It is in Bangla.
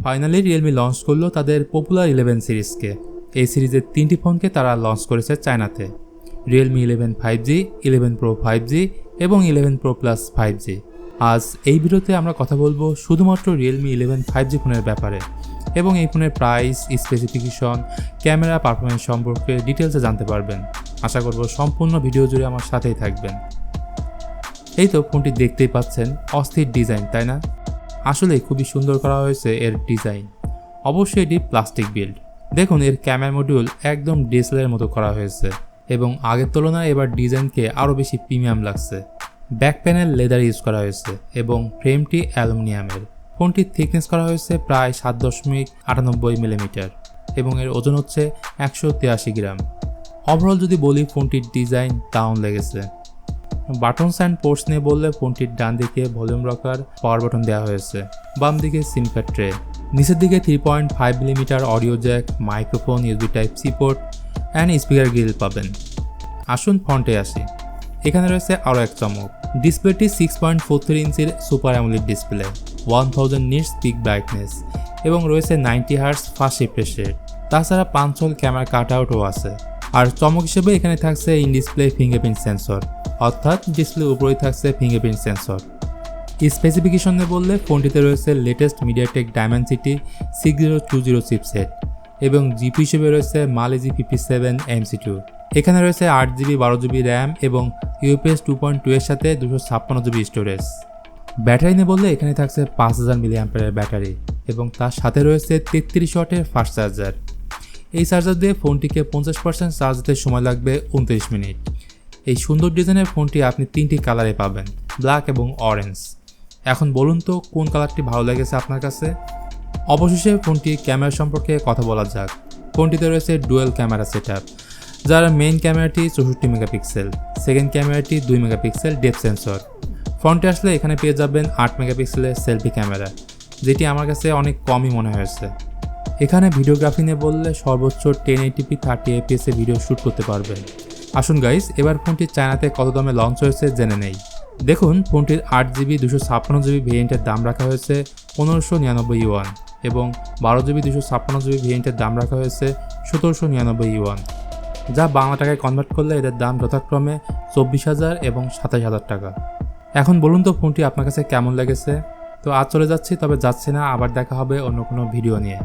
ফাইনালি রিয়েলমি লঞ্চ করলো তাদের পপুলার 11 সিরিজকে। এই সিরিজের 3টি ফোনকে তারা লঞ্চ করেছে চায়নাতে, রিয়েলমি 11 5G, 11 Pro 5G এবং 11 Pro Plus 5G। আজ এই ভিডিওতে আমরা কথা বলবো শুধুমাত্র রিয়েলমি 11 5G ফোনের ব্যাপারে এবং এই ফোনের প্রাইস, স্পেসিফিকেশন, ক্যামেরা পারফরমেন্স সম্পর্কে ডিটেলসে জানতে পারবেন। আশা করব সম্পূর্ণ ভিডিও জুড়ে আমার সাথেই থাকবেন। এই তো ফোনটি দেখতেই পাচ্ছেন, অস্থির ডিজাইন তাই না? আসলে খুবই সুন্দর করা হয়েছে এর ডিজাইন। অবশ্যই এটি প্লাস্টিক বিল্ড। দেখুন এর ক্যামেরা মডিউল একদম ডিএসএলআর মতো করা হয়েছে এবং আগের তুলনায় এবার ডিজাইনকে আরও বেশি প্রিমিয়াম লাগছে। ব্যাক প্যানেল লেদার ইউজ করা হয়েছে এবং ফ্রেমটি অ্যালুমিনিয়ামের। ফোনটির থিকনেস করা হয়েছে প্রায় 7.98 মিলিমিটার এবং এর ওজন হচ্ছে 183 গ্রাম। ওভারঅল যদি বলি ফোনটির ডিজাইন দারুণ লেগেছে। বাটনস অ্যান্ড পোর্টস নিয়ে বললে ফোনটির ডান দিকে ভলিউম রকার, পাওয়ার বাটন দেওয়া হয়েছে, বাম দিকে সিম কার্ড ট্রে, নিচের দিকে 3.5 millimetre audio jack, microphone, USB type C port and speaker grill পাবেন। আসুন ফ্রন্টে আসি। এখানে রয়েছে আরও এক চমক। ডিসপ্লেটি 6.43 ইঞ্চির super AMOLED display, 1000 nits pick brightness এবং রয়েছে 90 হার্টজ ফাস্ট রিফ্রেশ রেট। তাছাড়া 5 হল ক্যামেরা কাট আউটও আছে। আর চমক হিসেবে এখানে থাকছে ইন ডিসপ্লে ফিঙ্গারপ্রিন্ট সেন্সর, অর্থাৎ ডিসপ্লের উপরেই থাকছে ফিঙ্গারপ্রিন্ট সেন্সর। স্পেসিফিকেশনে বললে ফোনটিতে রয়েছে লেটেস্ট মিডিয়াটেক ডায়মেনসিটি 6020 চিপসেট এবং জিপি হিসেবে রয়েছে মালে G57 MC2। এখানে রয়েছে 8GB 12GB র্যাম এবং ইউপিএস 2.2 এর সাথে 256GB স্টোরেজ। ব্যাটারি নিয়ে বললে এখানে থাকছে 5000 মিলিঅ্যাম্পিয়ারের ব্যাটারি এবং তার সাথে রয়েছে 33 ওয়াটের ফাস্ট চার্জার। এই চার্জার দিয়ে ফোনটিকে 50% চার্জ দিতে সময় লাগবে 29 মিনিট। এই সুন্দর ডিজাইনের ফোনটি আপনি 3টি কালারে পাবেন, ব্ল্যাক এবং অরেঞ্জ। এখন বলুন তো কোন কালারটি ভালো লেগেছে আপনার কাছে? অবশেষে ফোনটির ক্যামেরা সম্পর্কে কথা বলা যাক। ফোনটিতে রয়েছে ডুয়েল ক্যামেরা সেটআপ, যার মেইন ক্যামেরাটি 64 মেগাপিক্সেল, সেকেন্ড ক্যামেরাটি 2 মেগাপিক্সেল ডেপথ সেন্সর। ফ্রন্টে আসলে এখানে পেয়ে যাবেন 8 মেগাপিক্সেলের সেলফি ক্যামেরা, যেটি আমার কাছে অনেক কমই মনে হয়েছে। এখানে ভিডিওগ্রাফি নিয়ে বললে সর্বোচ্চ 1080p 30fps এ ভিডিও শ্যুট করতে পারবেন। আসুন গাইস, এবার ফোনটি চায়নাতে কত দামে লঞ্চ হয়েছে জেনে নেই। দেখুন ফোনটির 8GB 256GB ভেরিয়েন্টের দাম রাখা হয়েছে 1599 ইউয়ান এবং 12GB 256GB ভেরিয়েন্টের দাম রাখা হয়েছে 1799 ইউয়ান, যা বাংলা টাকায় কনভার্ট করলে এদের দাম যথাক্রমে 24,000 এবং 27,000 টাকা। এখন বলুন তো ফোনটি আপনার কাছে কেমন লেগেছে? তো আজ চলে যাচ্ছি, তবে যাচ্ছি না, আবার দেখা হবে অন্য কোনো ভিডিও নিয়ে।